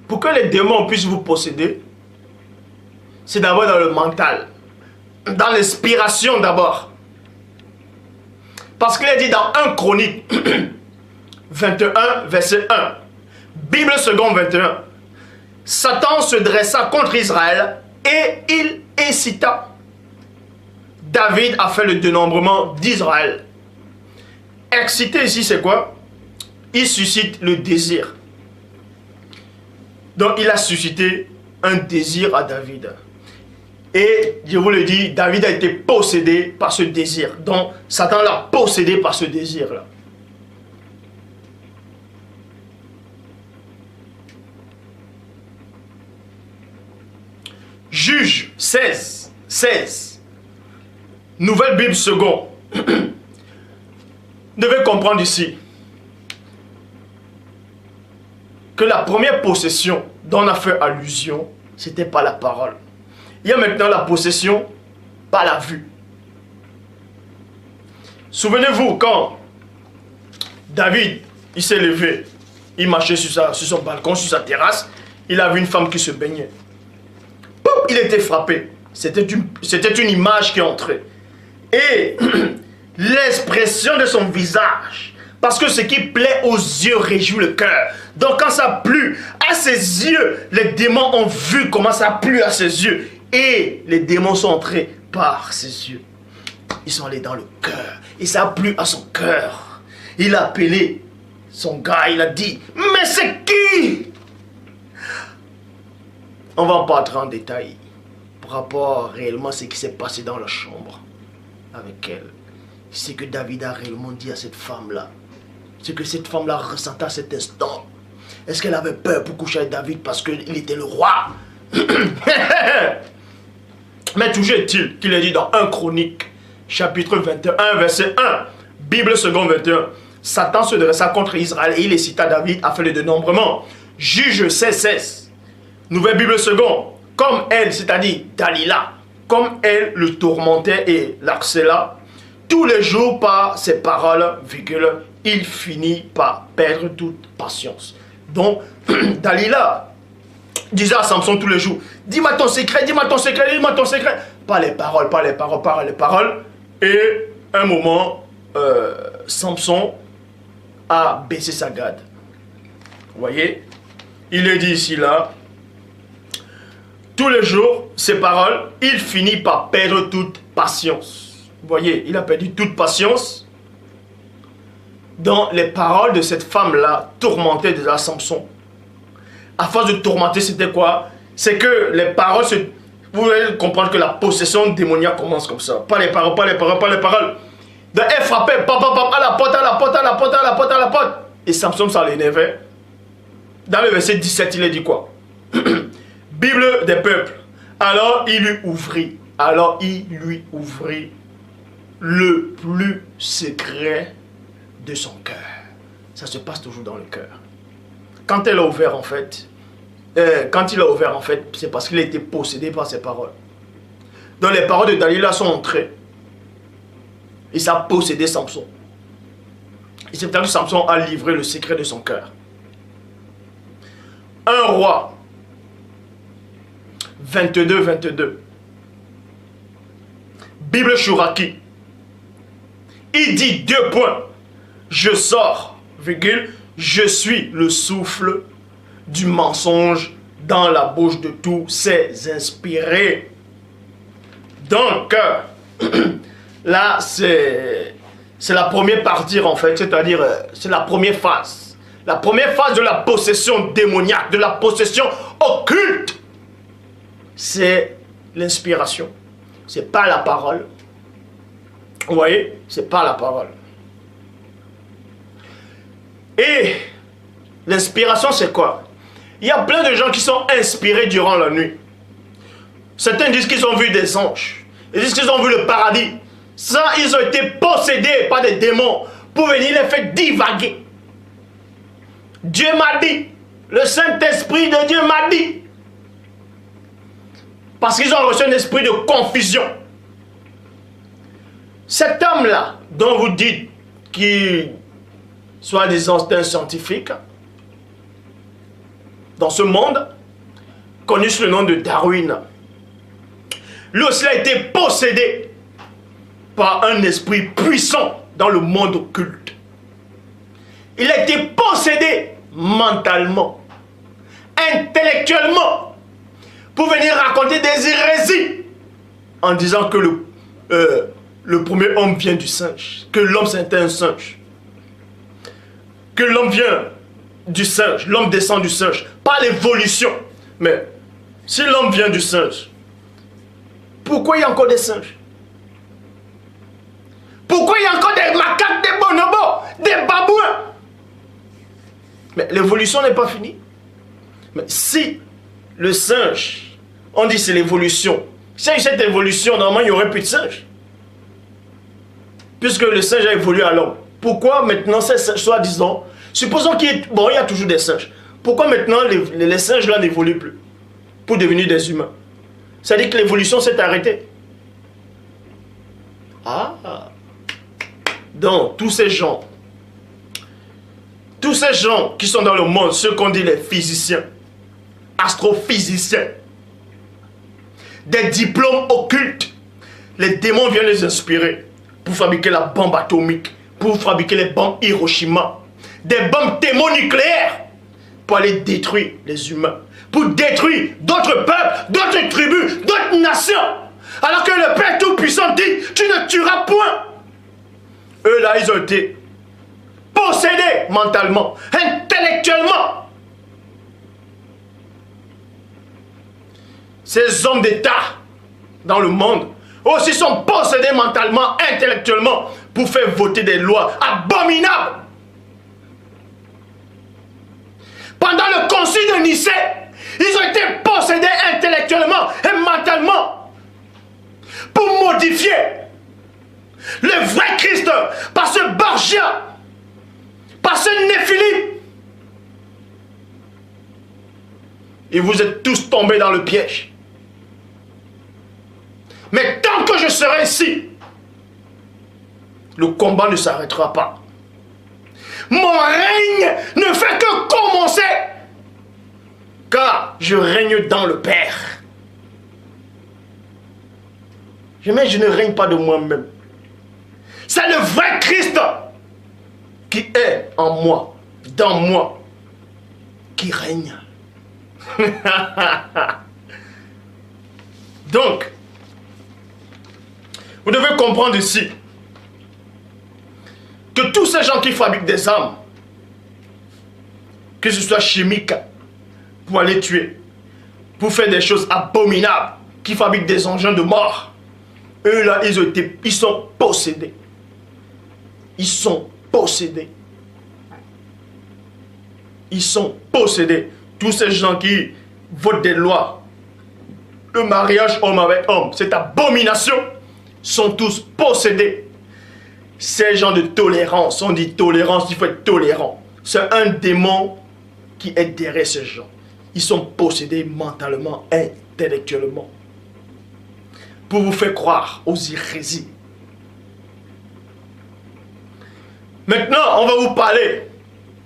Pour que les démons puissent vous posséder, c'est d'abord dans le mental, dans l'inspiration d'abord. Parce qu'il est dit dans 1 Chronique 21, verset 1, Bible seconde 21, Satan se dressa contre Israël et il incita David à faire le dénombrement d'Israël. Exciter ici, c'est quoi? Il suscite le désir. Donc, il a suscité un désir à David. Et, je vous le dis, David a été possédé par ce désir. Donc, Satan l'a possédé par ce désir-là. Juge 16, 16. Nouvelle Bible seconde. Vous devez comprendre ici que la première possession dont on a fait allusion, c'était pas la parole. Il y a maintenant la possession par la vue. Souvenez-vous quand David, il s'est levé, il marchait sur son balcon, sur sa terrasse, il a vu une femme qui se baignait. Pouf, il était frappé. C'était une image qui est entrée. Et l'expression de son visage, parce que ce qui plaît aux yeux réjouit le cœur. Donc quand ça plut à ses yeux, les démons ont vu comment ça plut à ses yeux. Et les démons sont entrés par ses yeux. Ils sont allés dans le cœur. Et ça a plu à son cœur. Il a appelé son gars, il a dit, mais c'est qui? On va pas entrer en détail par rapport réellement à ce qui s'est passé dans la chambre avec elle. C'est que David a réellement dit à cette femme-là. Ce que cette femme-là ressentait à cet instant. Est-ce qu'elle avait peur pour coucher avec David parce qu'il était le roi? Mais toujours est-il qu'il est dit dans 1 Chronique, chapitre 21, verset 1, Bible seconde 21, Satan se dressa contre Israël et il incita David à faire le dénombrement. Juge 16, 16, Nouvelle Bible seconde, comme elle, c'est-à-dire Dalila, comme elle le tourmentait et l'harcela, tous les jours par ses paroles, virgule, il finit par perdre toute patience. Donc, Dalila disait à Samson tous les jours, dis-moi ton secret, dis-moi ton secret, dis-moi ton secret. Pas les paroles, pas les paroles, pas les paroles. Et un moment, Samson a baissé sa garde. Vous voyez, il est dit ici, là, tous les jours, ces paroles, il finit par perdre toute patience. Vous voyez, il a perdu toute patience dans les paroles de cette femme-là, tourmentée de Samson. À force de tourmenter, c'était quoi? C'est que les paroles, vous allez comprendre que la possession démoniaque commence comme ça. Pas les paroles, pas les paroles, pas les paroles. Donc elle frappait, pap, pap, pap, à la porte, à la porte, à la porte, à la porte, à la porte. Et Samson, ça l'énervait. Dans le verset 17, il est dit quoi? Bible des peuples. Alors il lui ouvrit. Alors il lui ouvrit le plus secret de son cœur. Ça se passe toujours dans le cœur. Quand elle a ouvert en fait, c'est parce qu'il a été possédé par ses paroles. Donc les paroles de Dalila sont entrées. Et ça a possédé Samson. Et c'est pour ça que Samson a livré le secret de son cœur. 1 Roi 22, 22. Bible Chouraki. Il dit 2 points. Je sors, virgule, je suis le souffle du mensonge dans la bouche de tous ces inspirés. Donc, là, c'est la première partie en fait, c'est-à-dire, c'est la première phase. La première phase de la possession démoniaque, de la possession occulte, c'est l'inspiration. C'est pas la parole. Vous voyez, c'est pas la parole. Et l'inspiration, c'est quoi? Il y a plein de gens qui sont inspirés durant la nuit. Certains disent qu'ils ont vu des anges. Ils disent qu'ils ont vu le paradis. Ça, ils ont été possédés par des démons pour venir les faire divaguer. Dieu m'a dit. Le Saint-Esprit de Dieu m'a dit. Parce qu'ils ont reçu un esprit de confusion. Cet homme-là, dont vous dites qu'il soit des instincts scientifiques, dans ce monde, connu sous le nom de Darwin. Lui aussi a été possédé par un esprit puissant dans le monde occulte. Il a été possédé mentalement, intellectuellement, pour venir raconter des hérésies en disant que le premier homme vient du singe, que l'homme c'était un singe, que l'homme vient du singe, l'homme descend du singe, pas l'évolution. Mais si l'homme vient du singe, pourquoi il y a encore des singes? Pourquoi il y a encore des macaques, des bonobos, des babouins? Mais l'évolution n'est pas finie. Mais si le singe, on dit c'est l'évolution, si cette évolution, normalement il n'y aurait plus de singes. Puisque le singe a évolué à l'homme. Pourquoi maintenant ces singes, soi-disant, supposons qu'il y a toujours des singes. Pourquoi maintenant les singes là n'évoluent plus pour devenir des humains? C'est-à-dire que l'évolution s'est arrêtée. Ah. Donc tous ces gens qui sont dans le monde, ceux qu'on dit les physiciens, astrophysiciens, des diplômes occultes, les démons viennent les inspirer pour fabriquer la bombe atomique, pour fabriquer les bombes Hiroshima, des bombes thermonucléaires, pour aller détruire les humains, pour détruire d'autres peuples, d'autres tribus, d'autres nations. Alors que le Père Tout-Puissant dit, tu ne tueras point. Eux là, ils ont été possédés mentalement, intellectuellement. Ces hommes d'État dans le monde aussi sont possédés mentalement, intellectuellement, pour faire voter des lois abominables. Pendant le concile de Nicée, ils ont été possédés intellectuellement et mentalement pour modifier le vrai Christ par ce Borgia, par ce Néphilim. Et vous êtes tous tombés dans le piège. Mais tant que je serai ici, le combat ne s'arrêtera pas. Mon règne ne fait que commencer, car je règne dans le Père. Je ne règne pas de moi-même. C'est le vrai Christ qui est en moi, dans moi, qui règne. Donc, vous devez comprendre ici que tous ces gens qui fabriquent des armes, que ce soit chimiques, pour aller tuer, pour faire des choses abominables, qui fabriquent des engins de mort, eux là, ils sont possédés. Ils sont possédés. Ils sont possédés. Tous ces gens qui votent des lois, le mariage homme avec homme, cette abomination, sont tous possédés. Ces gens de tolérance, on dit tolérance, il faut être tolérant. C'est un démon qui est derrière ces gens. Ils sont possédés mentalement, intellectuellement, pour vous faire croire aux hérésies. Maintenant, on va vous parler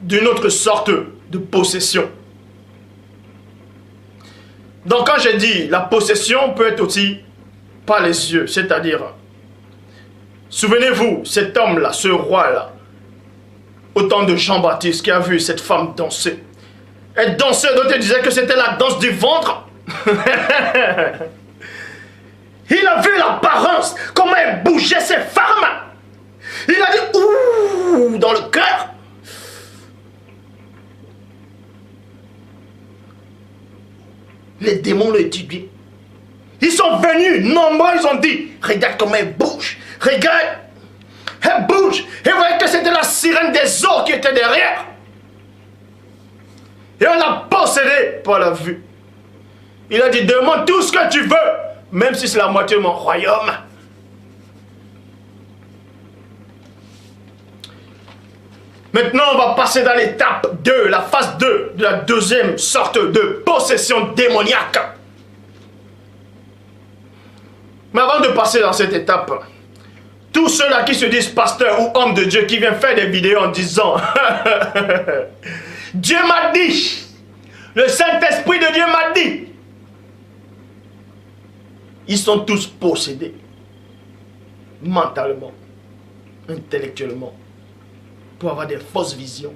d'une autre sorte de possession. Donc quand j'ai dit la possession peut être aussi par les yeux, c'est-à-dire, souvenez-vous, cet homme-là, ce roi-là, au temps de Jean-Baptiste qui a vu cette femme danser. Elle dansait, d'autres disaient que c'était la danse du ventre. Il a vu l'apparence, comment elle bougeait ses femmes. Il a dit, ouh, dans le cœur. Les démons l'ont étudié. Ils sont venus, nombreux, ils ont dit, regarde comment elle bouge, regarde, elle bouge. Et vous voyez que c'était la sirène des eaux qui était derrière. Et on l'a possédé par la vue. Il a dit, demande tout ce que tu veux, même si c'est la moitié de mon royaume. Maintenant, on va passer dans l'étape 2, la phase 2 de la deuxième sorte de possession démoniaque. Mais avant de passer dans cette étape, tous ceux-là qui se disent pasteurs ou hommes de Dieu, qui viennent faire des vidéos en disant Dieu m'a dit, Le Saint-Esprit de Dieu m'a dit. Ils sont tous possédés. Mentalement, intellectuellement, pour avoir des fausses visions.